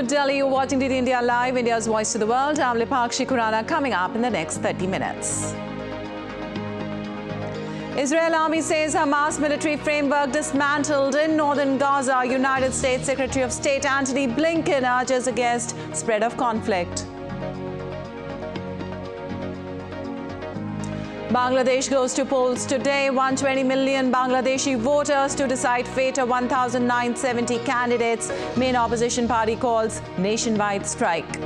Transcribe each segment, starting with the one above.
to Delhi. You're watching DD India Live, India's voice to the world. I'm Lipakshi Khurana, coming up in the next 30 minutes. Israel Army says Hamas military framework dismantled in northern Gaza. United States Secretary of State Antony Blinken urges against spread of conflict. Bangladesh goes to polls today. 120 million Bangladeshi voters to decide fate of 1,970 candidates. Main opposition party calls nationwide strike.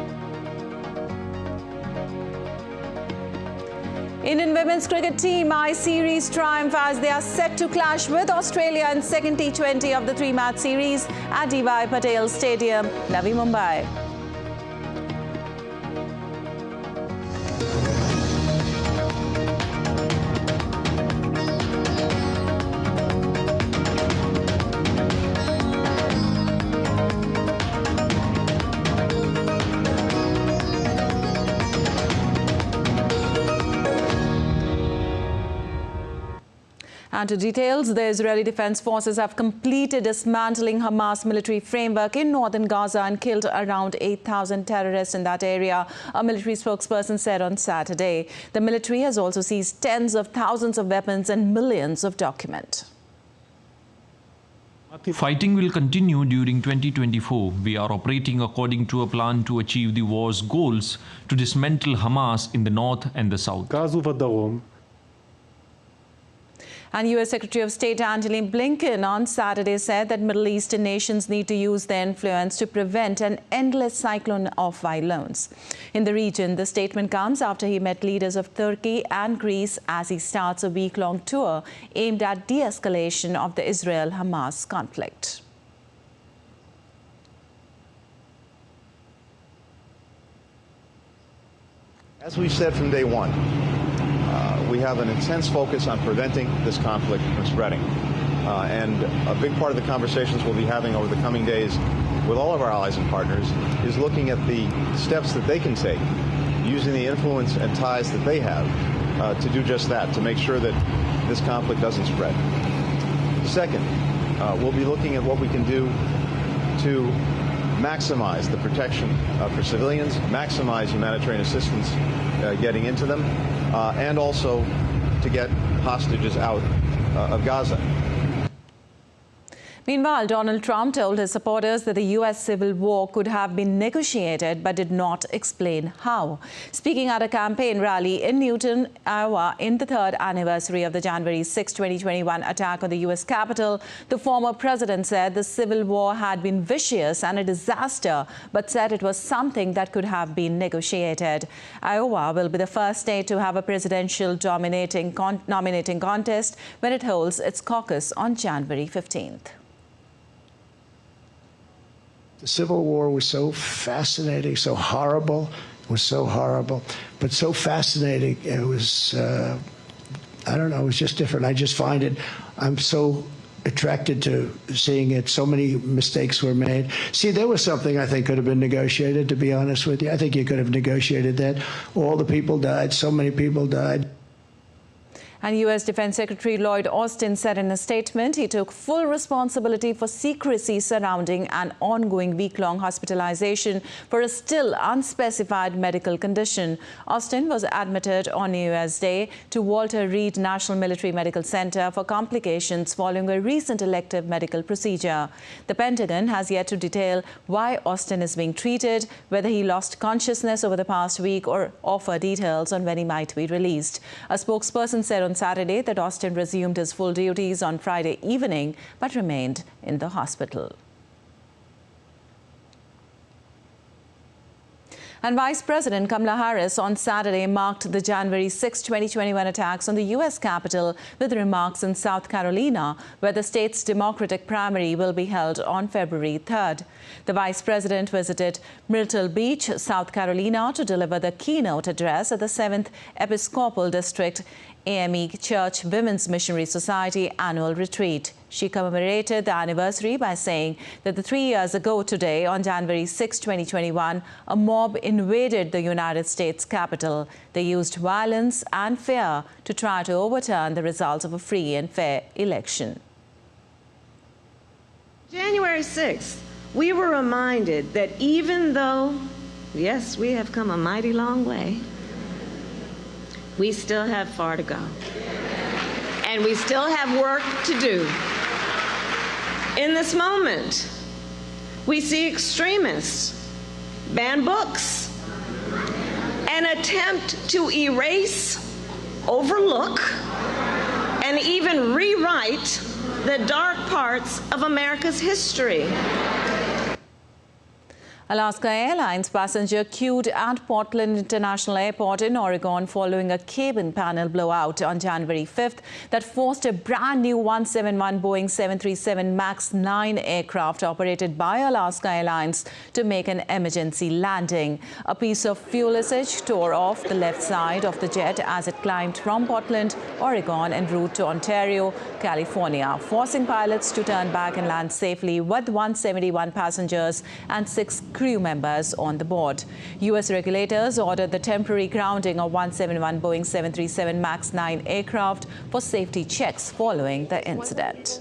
Indian women's cricket team I-Series triumph as they are set to clash with Australia in second T20 of the three-match series at D.Y. Patel Stadium, Navi Mumbai. And to details, the Israeli Defense Forces have completed dismantling Hamas military framework in northern Gaza and killed around 8,000 terrorists in that area, a military spokesperson said on Saturday. The military has also seized tens of thousands of weapons and millions of documents. Fighting will continue during 2024. We are operating according to a plan to achieve the war's goals to dismantle Hamas in the north and the south. And U.S. Secretary of State Antony Blinken on Saturday said that Middle Eastern nations need to use their influence to prevent an endless cyclone of violence. In the region, the statement comes after he met leaders of Turkey and Greece as he starts a week-long tour aimed at de-escalation of the Israel-Hamas conflict. As we've said from day one, we have an intense focus on preventing this conflict from spreading. And a big part of the conversations we'll be having over the coming days with all of our allies and partners is looking at the steps that they can take, using the influence and ties that they have to do just that, to make sure that this conflict doesn't spread. Second, we'll be looking at what we can do to maximize the protection for civilians, maximize humanitarian assistance getting into them, and also to get hostages out of Gaza. Meanwhile, Donald Trump told his supporters that the U.S. civil war could have been negotiated but did not explain how. Speaking at a campaign rally in Newton, Iowa, in the third anniversary of the January 6, 2021 attack on the U.S. Capitol, the former president said the civil war had been vicious and a disaster, but said it was something that could have been negotiated. Iowa will be the first state to have a presidential nominating contest when it holds its caucus on January 15th. The Civil War was so fascinating, so horrible. It was so horrible, but so fascinating. It was, I don't know, it was just different. I just find it, I'm so attracted to seeing it. So many mistakes were made. See, there was something I think could have been negotiated, to be honest with you. I think you could have negotiated that. All the people died, so many people died. And U.S. Defense Secretary Lloyd Austin said in a statement he took full responsibility for secrecy surrounding an ongoing week-long hospitalization for a still unspecified medical condition. Austin was admitted on New Year's Day to Walter Reed National Military Medical Center for complications following a recent elective medical procedure. The Pentagon has yet to detail why Austin is being treated, whether he lost consciousness over the past week, or offer details on when he might be released. A spokesperson said on Saturday that Austin resumed his full duties on Friday evening but remained in the hospital. And Vice President Kamala Harris on Saturday marked the January 6, 2021 attacks on the U.S. Capitol with remarks in South Carolina, where the state's Democratic primary will be held on February 3rd. The Vice President visited Myrtle Beach, South Carolina, to deliver the keynote address at the 7th Episcopal District AME Church Women's Missionary Society annual retreat. She commemorated the anniversary by saying that 3 years ago today, on January 6, 2021, a mob invaded the United States Capitol. They used violence and fear to try to overturn the results of a free and fair election. January 6th we were reminded that even though, yes, we have come a mighty long way, we still have far to go. And we still have work to do. In this moment, we see extremists ban books and attempt to erase, overlook, and even rewrite the dark parts of America's history. Alaska Airlines passenger queued at Portland International Airport in Oregon following a cabin panel blowout on January 5th that forced a brand new 171 Boeing 737 MAX 9 aircraft operated by Alaska Airlines to make an emergency landing. A piece of fuel leakage tore off the left side of the jet as it climbed from Portland, Oregon en route to Ontario, California, forcing pilots to turn back and land safely with 171 passengers and 6 crew members on the board. U.S. regulators ordered the temporary grounding of 171 Boeing 737 MAX 9 aircraft for safety checks following the incident.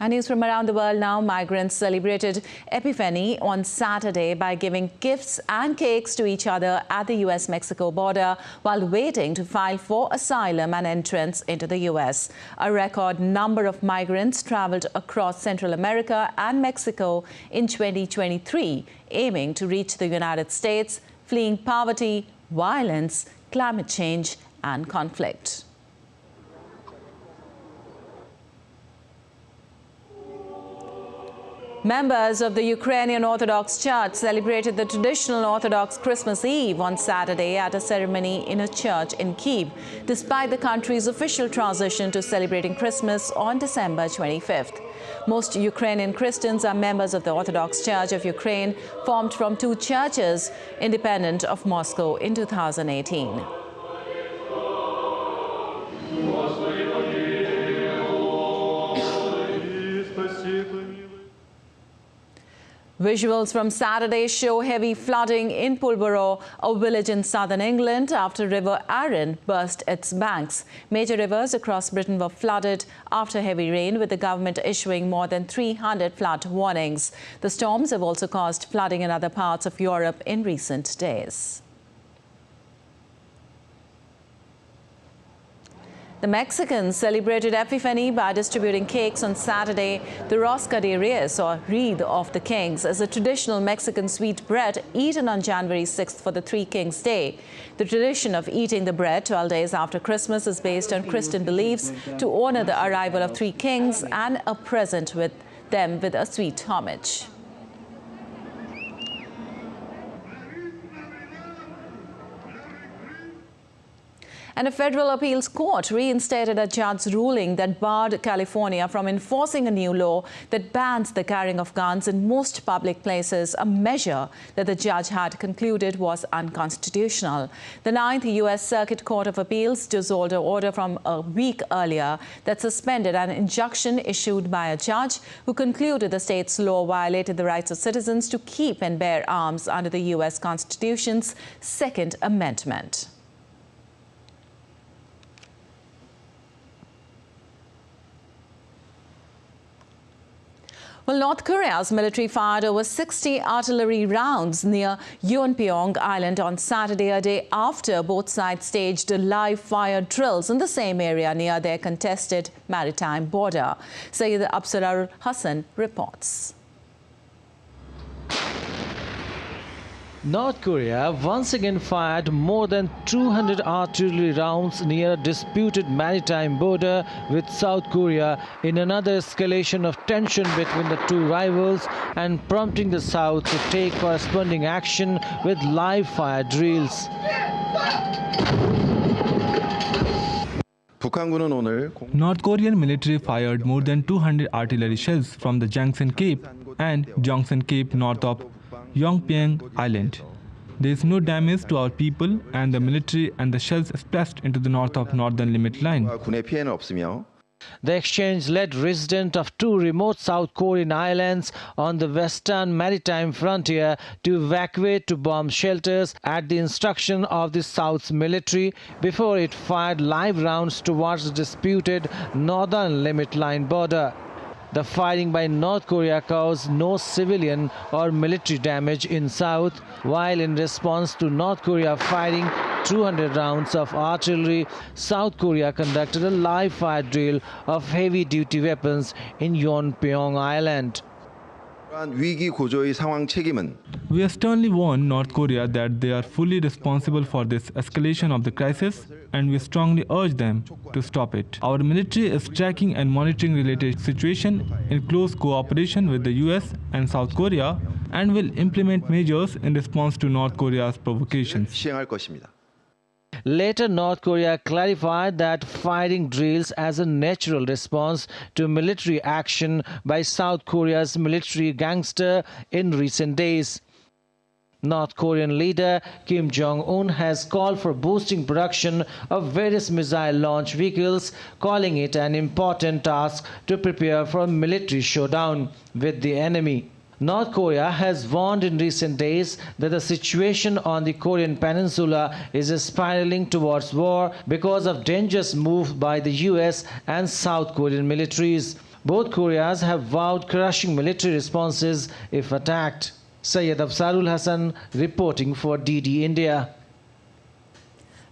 And news from around the world now. Migrants celebrated Epiphany on Saturday by giving gifts and cakes to each other at the U.S.-Mexico border while waiting to file for asylum and entrance into the U.S. A record number of migrants traveled across Central America and Mexico in 2023, aiming to reach the United States, fleeing poverty, violence, climate change, and conflict. Members of the Ukrainian Orthodox Church celebrated the traditional Orthodox Christmas Eve on Saturday at a ceremony in a church in Kyiv, despite the country's official transition to celebrating Christmas on December 25th. Most Ukrainian Christians are members of the Orthodox Church of Ukraine, formed from 2 churches independent of Moscow in 2018. Visuals from Saturday show heavy flooding in Pulborough, a village in southern England, after River Arun burst its banks. Major rivers across Britain were flooded after heavy rain, with the government issuing more than 300 flood warnings. The storms have also caused flooding in other parts of Europe in recent days. The Mexicans celebrated Epiphany by distributing cakes on Saturday. The Rosca de Reyes, or Wreath of the Kings, is a traditional Mexican sweet bread eaten on January 6th for the Three Kings Day. The tradition of eating the bread 12 days after Christmas is based on Christian beliefs to honor the arrival of 3 kings and a present with them with a sweet homage. And a federal appeals court reinstated a judge's ruling that barred California from enforcing a new law that bans the carrying of guns in most public places, a measure that the judge had concluded was unconstitutional. The 9th U.S. Circuit Court of Appeals dissolved an order from a week earlier that suspended an injunction issued by a judge who concluded the state's law violated the rights of citizens to keep and bear arms under the U.S. Constitution's Second Amendment. Well, North Korea's military fired over 60 artillery rounds near Yeonpyeong Island on Saturday, a day after both sides staged live fire drills in the same area near their contested maritime border. Sayyid Absarar Hassan reports. North Korea once again fired more than 200 artillery rounds near a disputed maritime border with South Korea in another escalation of tension between the two rivals and prompting the South to take corresponding action with live fire drills. North Korean military fired more than 200 artillery shells from the Jangsan Cape and Jongsan Cape north of Yeonpyeong Island. There is no damage to our people, and the military and the shells splashed into the north of northern limit line. The exchange led residents of two remote South Korean islands on the western maritime frontier to evacuate to bomb shelters at the instruction of the South's military before it fired live rounds towards the disputed northern limit line border. The firing by North Korea caused no civilian or military damage in South, while in response to North Korea firing 200 rounds of artillery, South Korea conducted a live fire drill of heavy-duty weapons in Yeonpyeong Island. 위기 구조의 상황 책임은 We sternly warn North Korea that they are fully responsible for this escalation of the crisis, and we strongly urge them to stop it. Our military is tracking and monitoring related situation in close cooperation with the US and South Korea and will implement measures in response to North Korea's provocations. 시행할 것입니다. Later, North Korea clarified that firing drills as a natural response to military action by South Korea's military gangster in recent days. North Korean leader Kim Jong-un has called for boosting production of various missile launch vehicles, calling it an important task to prepare for a military showdown with the enemy. North Korea has warned in recent days that the situation on the Korean peninsula is spiraling towards war because of dangerous moves by the US and South Korean militaries. Both Koreas have vowed crushing military responses if attacked. Syed Afsarul Hassan reporting for DD India.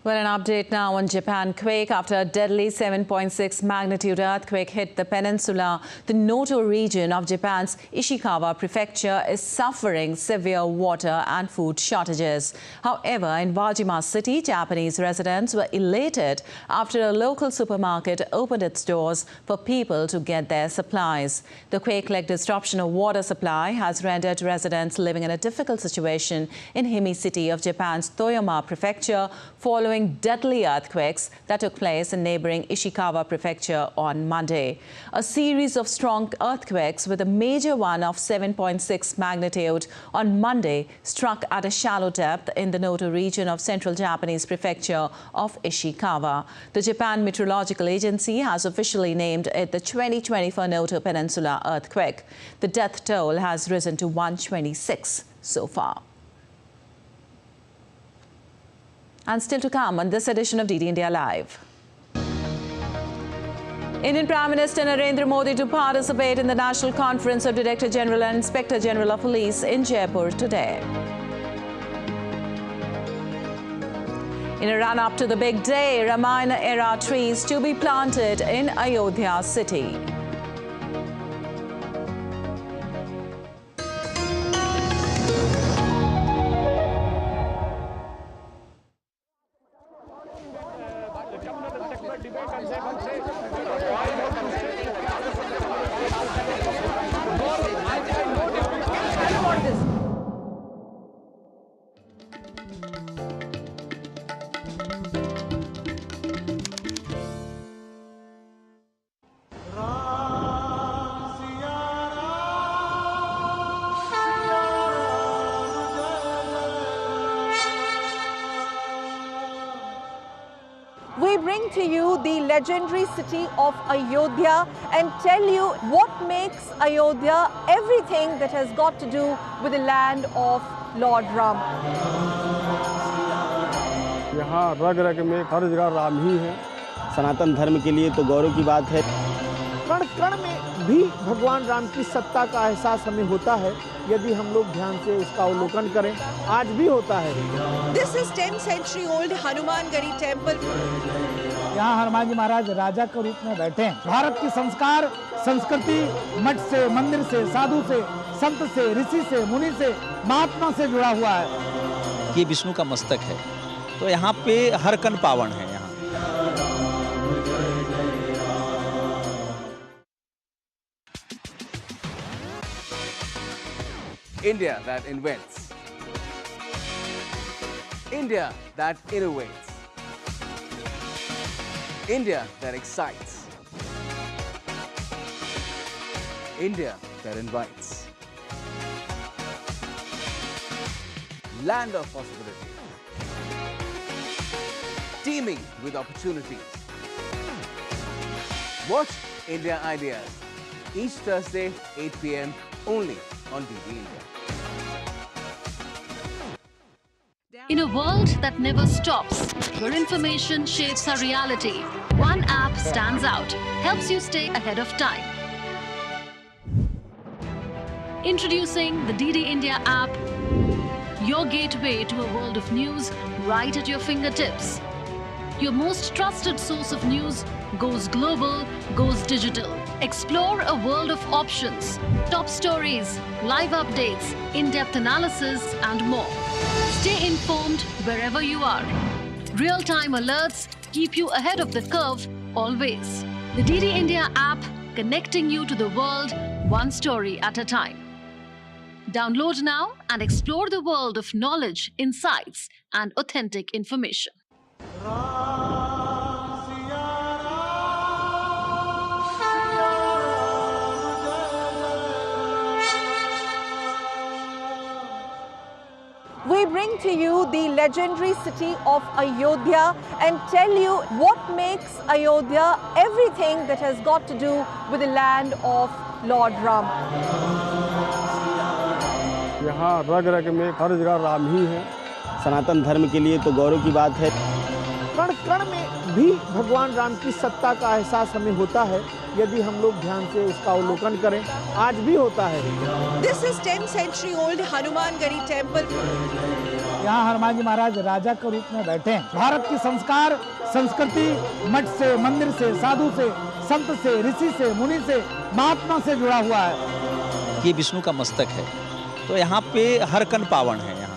Well, an update now on Japan quake. After a deadly 7.6 magnitude earthquake hit the peninsula, the Noto region of Japan's Ishikawa prefecture is suffering severe water and food shortages. However, in Wajima City, Japanese residents were elated after a local supermarket opened its doors for people to get their supplies. The quake-like disruption of water supply has rendered residents living in a difficult situation in Himi City of Japan's Toyama prefecture following deadly earthquakes that took place in neighboring Ishikawa prefecture on Monday. A series of strong earthquakes with a major one of 7.6 magnitude on Monday struck at a shallow depth in the Noto region of central Japanese prefecture of Ishikawa. The Japan Meteorological Agency has officially named it the 2024 Noto Peninsula earthquake. The death toll has risen to 126 so far. And still to come on this edition of DD India Live. Indian Prime Minister Narendra Modi to participate in the National Conference of Director General and Inspector General of Police in Jaipur today. In a run-up to the big day, Ramayana-era trees to be planted in Ayodhya city. We bring to you the legendary city of Ayodhya and tell you what makes Ayodhya everything that has got to do with the land of Lord Ram. यहाँ रग रग में हर जगह राम ही है। सनातन धर्म के लिए तो गौरव की बात है। कण कण में भी भगवान राम की सत्ता का एहसास हमें होता है यदि हम लोग ध्यान से उसका अवलोकन करें। आज भी होता है। This is 10th century old Hanuman Gari temple. यहाँ हनुमान जी महाराज राजा के रूप में बैठे हैं। भारत की संस्कार संस्कृति मठ से, मंदिर से, साधु से, संत से, ऋषि से, मुनि से, महात्मा से जुड़ा हुआ है। ये विष्णु का मस्तक है, तो यहाँ पे हर कण पावन है। यहाँ India that invents. India that innovates. India that excites. India that invites. Land of possibility. Teeming with opportunities. Watch India Ideas each Thursday, 8 p.m. only on DD India. In a world that never stops, where information shapes our reality, one app stands out, helps you stay ahead of time. Introducing the DD India app, your gateway to a world of news right at your fingertips. Your most trusted source of news goes global, goes digital. Explore a world of options, top stories, live updates, in-depth analysis, and more. Stay informed wherever you are. Real-time alerts keep you ahead of the curve always. The DD India app, connecting you to the world one story at a time. Download now and explore the world of knowledge, insights, and authentic information. We bring to you the legendary city of Ayodhya and tell you what makes Ayodhya everything that has got to do with the land of Lord Ram. यहाँ रग रग में हर जगह राम ही है। सनातन धर्म के लिए तो गौरव की बात है। कण कण में भी भगवान राम की सत्ता का एहसास हमें होता है यदि हम लोग ध्यान से उसका अवलोकन करें। आज भी होता है। This is 10th century old Hanumangari temple. यहाँ हनुमान जी महाराज राजा के रूप में बैठे हैं। भारत की संस्कार, संस्कृति मठ से, मंदिर से, साधु से, संत से, ऋषि से, मुनि से, महात्मा से जुड़ा हुआ है। ये विष्णु का मस्तक है, तो यहाँ पे हर कण पावन है। यहाँ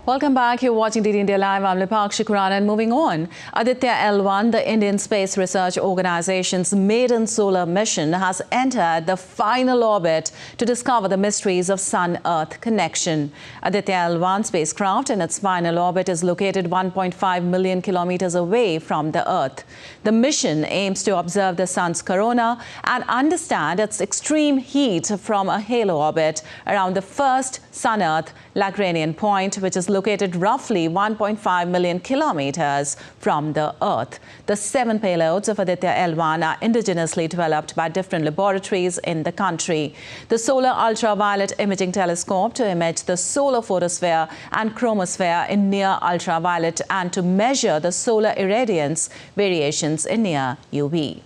Welcome back. You're watching DD India Live. I'm Lipakshi Kuran, and moving on. Aditya L1, the Indian Space Research Organization's maiden solar mission, has entered the final orbit to discover the mysteries of Sun-Earth connection. Aditya L1 spacecraft in its final orbit is located 1.5 million kilometers away from the Earth. The mission aims to observe the Sun's corona and understand its extreme heat from a halo orbit around the first Sun-Earth Lagrangian point, which is located roughly 1.5 million kilometers from the Earth. The 7 payloads of Aditya L1 are indigenously developed by different laboratories in the country. The Solar Ultraviolet Imaging Telescope to image the solar photosphere and chromosphere in near ultraviolet and to measure the solar irradiance variations in near UV.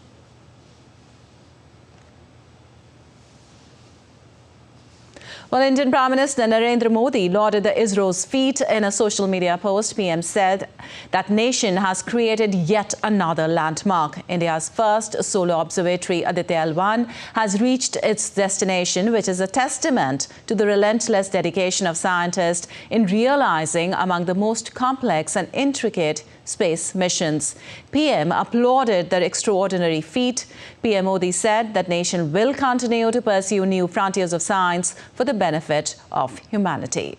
Well, Indian Prime Minister Narendra Modi lauded the ISRO's feat. In a social media post, PM said that nation has created yet another landmark. India's first solar observatory, Aditya L1, has reached its destination, which is a testament to the relentless dedication of scientists in realizing among the most complex and intricate space missions. PM applauded their extraordinary feat. PM Modi said that nation will continue to pursue new frontiers of science for the benefit of humanity.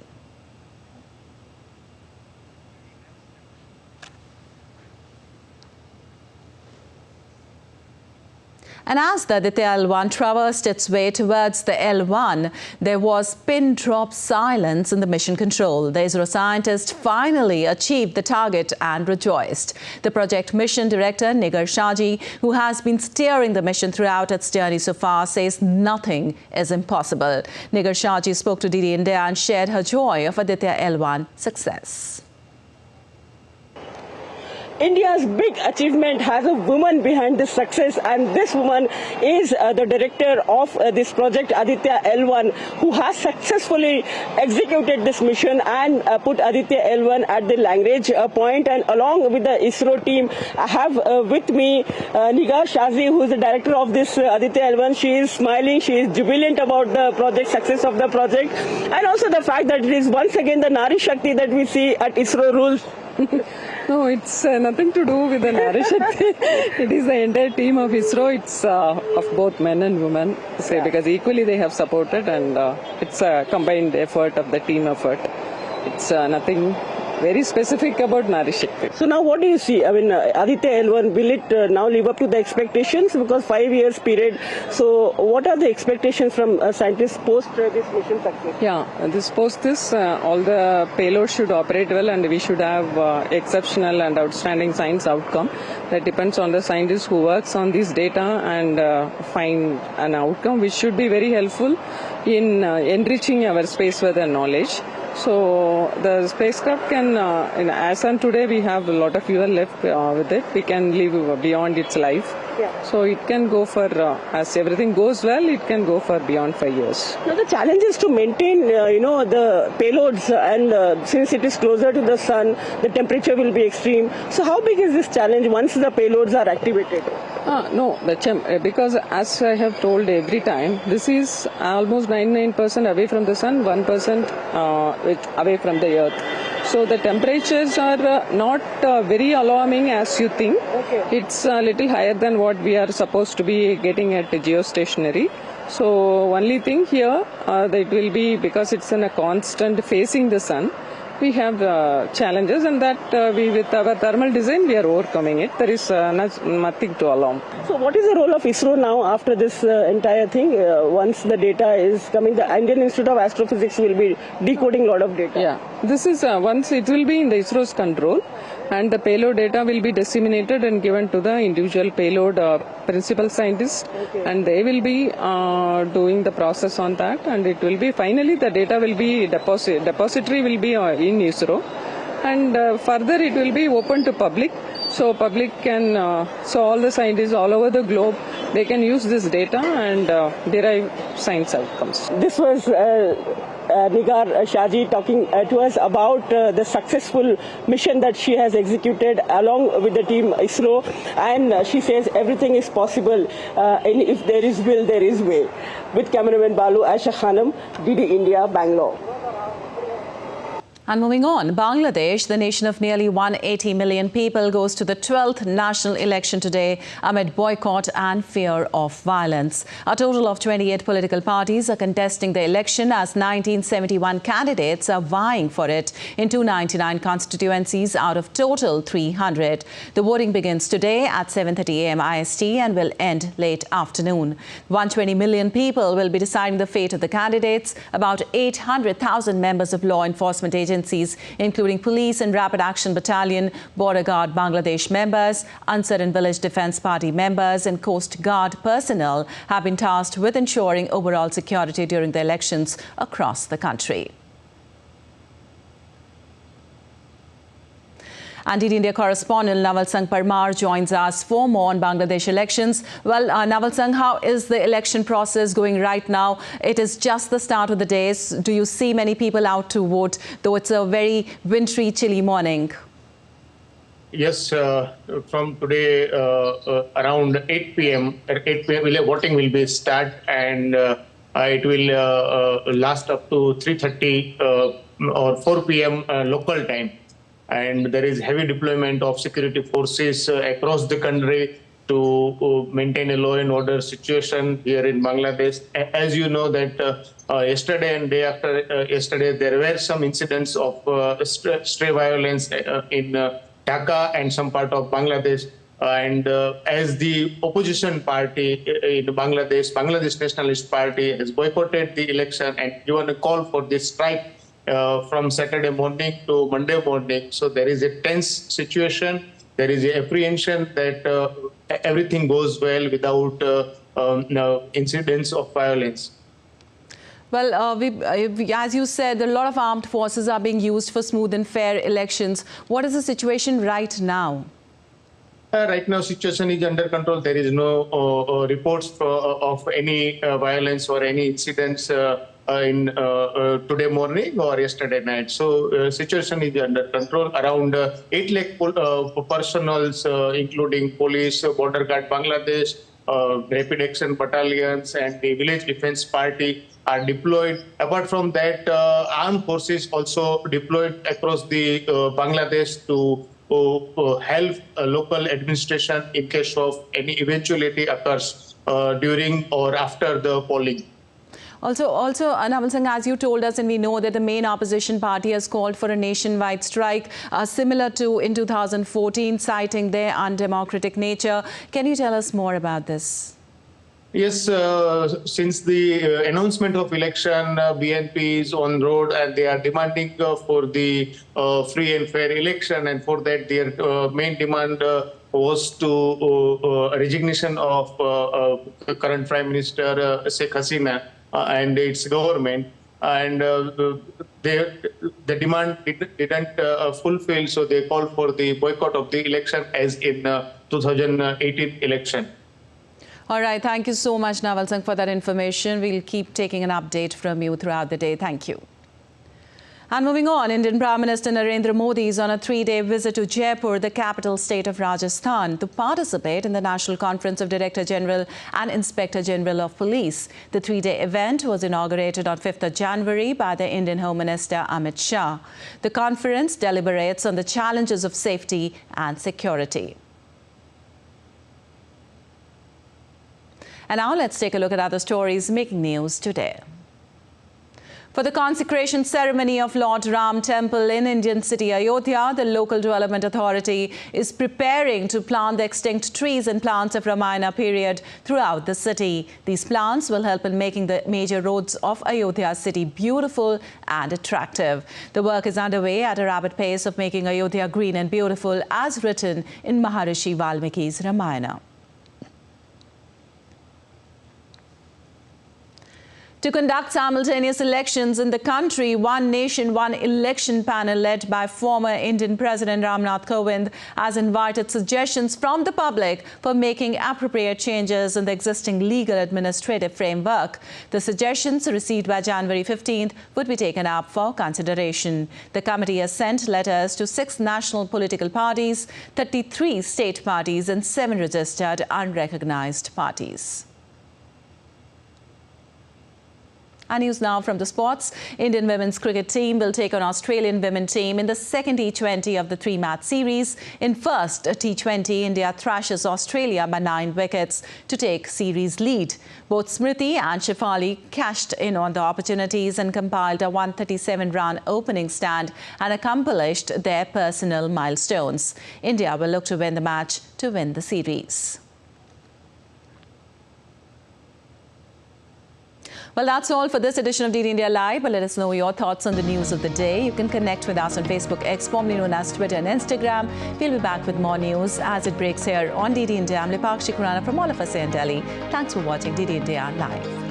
And as the Aditya L1 traversed its way towards the L1, there was pin-drop silence in the mission control. The ISRO scientists finally achieved the target and rejoiced. The project mission director, Nigar Shaji, who has been steering the mission throughout its journey so far, says nothing is impossible. Nigar Shaji spoke to DD India and shared her joy of Aditya L1 success. India's big achievement has a woman behind this success, and this woman is the director of this project, Aditya L1, who has successfully executed this mission and put Aditya L1 at the Lagrange point. And along with the ISRO team, I have with me Nigar Shaji, who is the director of this Aditya L1. She is smiling, she is jubilant about the project, success of the project, and also the fact that it is once again the Nari Shakti that we see at ISRO rules. No, it's nothing to do with the Nari Shakti. It is the entire team of ISRO. It's of both men and women, because equally they have supported, and it's a combined effort of the team effort. It's nothing very specific about Nari Shakti. So now what do you see? I mean, Aditya L1, will it now live up to the expectations? Because 5 years period. So what are the expectations from scientists post this mission success? Yeah, all the payloads should operate well and we should have exceptional and outstanding science outcome. That depends on the scientist who works on this data and find an outcome which should be very helpful in enriching our space weather knowledge. So the spacecraft can, as on today, we have a lot of fuel left with it. We can live beyond its life. Yeah. So it can go for, as everything goes well, it can go for beyond 5 years. Now the challenge is to maintain, the payloads, and since it is closer to the sun, the temperature will be extreme. So how big is this challenge once the payloads are activated? No, because as I have told every time, this is almost 99% away from the sun, 1% away from the earth. So the temperatures are not very alarming as you think. Okay. It's a little higher than what we are supposed to be getting at geostationary. So only thing here, it will be because it's in a constant facing the sun. We have challenges, and that with our thermal design, we are overcoming it. There is nothing to alarm. So what is the role of ISRO now after this entire thing? Once the data is coming, the Indian Institute of Astrophysics will be decoding a lot of data. Yeah, this is once it will be in the ISRO's control, and the payload data will be disseminated and given to the individual payload principal scientists, and they will be doing the process on that, and it will be finally the data will be depository will be in ISRO, and further it will be open to public, so public can so all the scientists all over the globe, they can use this data and derive science outcomes. This was Nigar Shaji talking to us about the successful mission that she has executed along with the team ISRO, and she says everything is possible, and if there is will, there is way. With cameraman Balu, Aisha Khanam, DD India, Bangalore. And moving on, Bangladesh, the nation of nearly 180 million people, goes to the 12th national election today amid boycott and fear of violence. A total of 28 political parties are contesting the election as 1971 candidates are vying for it in 299 constituencies out of total 300. The voting begins today at 7:30 a.m. IST and will end late afternoon. 120 million people will be deciding the fate of the candidates. About 800,000 members of law enforcement agencies, including Police and Rapid Action Battalion, Border Guard Bangladesh members, Ansar and Village Defence Party members and Coast Guard personnel have been tasked with ensuring overall security during the elections across the country. And DD India correspondent Naval Sangh Parmar joins us for more on Bangladesh elections. Well, Naval Sangh, how is the election process going right now? It is just the start of the days. Do you see many people out to vote, though it's a very wintry, chilly morning? Yes, from today around 8 p.m. voting will be start, and it will last up to 3:30 or 4 p.m. Local time. And there is heavy deployment of security forces across the country to maintain a law and order situation here in Bangladesh. As you know that yesterday and day after yesterday, there were some incidents of stray violence in Dhaka and some part of Bangladesh. And as the opposition party in Bangladesh, Bangladesh Nationalist Party has boycotted the election and given a call for this strike from Saturday morning to Monday morning. So there is a tense situation. There is an apprehension that everything goes well without incidents of violence. Well, as you said, a lot of armed forces are being used for smooth and fair elections. What is the situation right now? Right now, situation is under control. There is no reports of any violence or any incidents in today morning or yesterday night. So situation is under control. Around 8 lakh personnel, including police, Border Guard Bangladesh, Rapid Action Battalions and the Village Defence Party are deployed. Apart from that, armed forces also deployed across the Bangladesh to help local administration in case of any eventuality occurs during or after the polling. Also, Naval Singh, as you told us, and we know that the main opposition party has called for a nationwide strike similar to in 2014, citing their undemocratic nature. Can you tell us more about this? Yes, since the announcement of election, BNP is on road and they are demanding for the free and fair election, and for that their main demand was to resignation of current Prime Minister Sheikh Hasina and its government, and the demand didn't fulfill, so they called for the boycott of the election as in 2018 election. All right, thank you so much, Naval Singh, for that information. We'll keep taking an update from you throughout the day. Thank you. And moving on, Indian Prime Minister Narendra Modi is on a 3-day visit to Jaipur, the capital state of Rajasthan, to participate in the National Conference of Director General and Inspector General of Police. The 3-day event was inaugurated on 5th of January by the Indian Home Minister Amit Shah. The conference deliberates on the challenges of safety and security. And now let's take a look at other stories making news today. For the consecration ceremony of Lord Ram Temple in Indian city Ayodhya, the local development authority is preparing to plant the extinct trees and plants of Ramayana period throughout the city. These plants will help in making the major roads of Ayodhya city beautiful and attractive. The work is underway at a rapid pace of making Ayodhya green and beautiful, as written in Maharishi Valmiki's Ramayana. To conduct simultaneous elections in the country, One Nation, One Election panel led by former Indian President Ramnath Kovind has invited suggestions from the public for making appropriate changes in the existing legal administrative framework. The suggestions received by January 15th would be taken up for consideration. The committee has sent letters to 6 national political parties, 33 state parties and 7 registered unrecognized parties. And news now from the sports. Indian women's cricket team will take on Australian women team in the second T20 of the 3-match series. In first T20, India thrashes Australia by 9 wickets to take series lead. Both Smriti and Shefali cashed in on the opportunities and compiled a 137-run opening stand and accomplished their personal milestones. India will look to win the match to win the series. Well, that's all for this edition of DD India Live. But let us know your thoughts on the news of the day. You can connect with us on Facebook X, formerly known as Twitter and Instagram. We'll be back with more news as it breaks here on DD India. I'm Lipakshi Kurana from all of us here in Delhi. Thanks for watching DD India Live.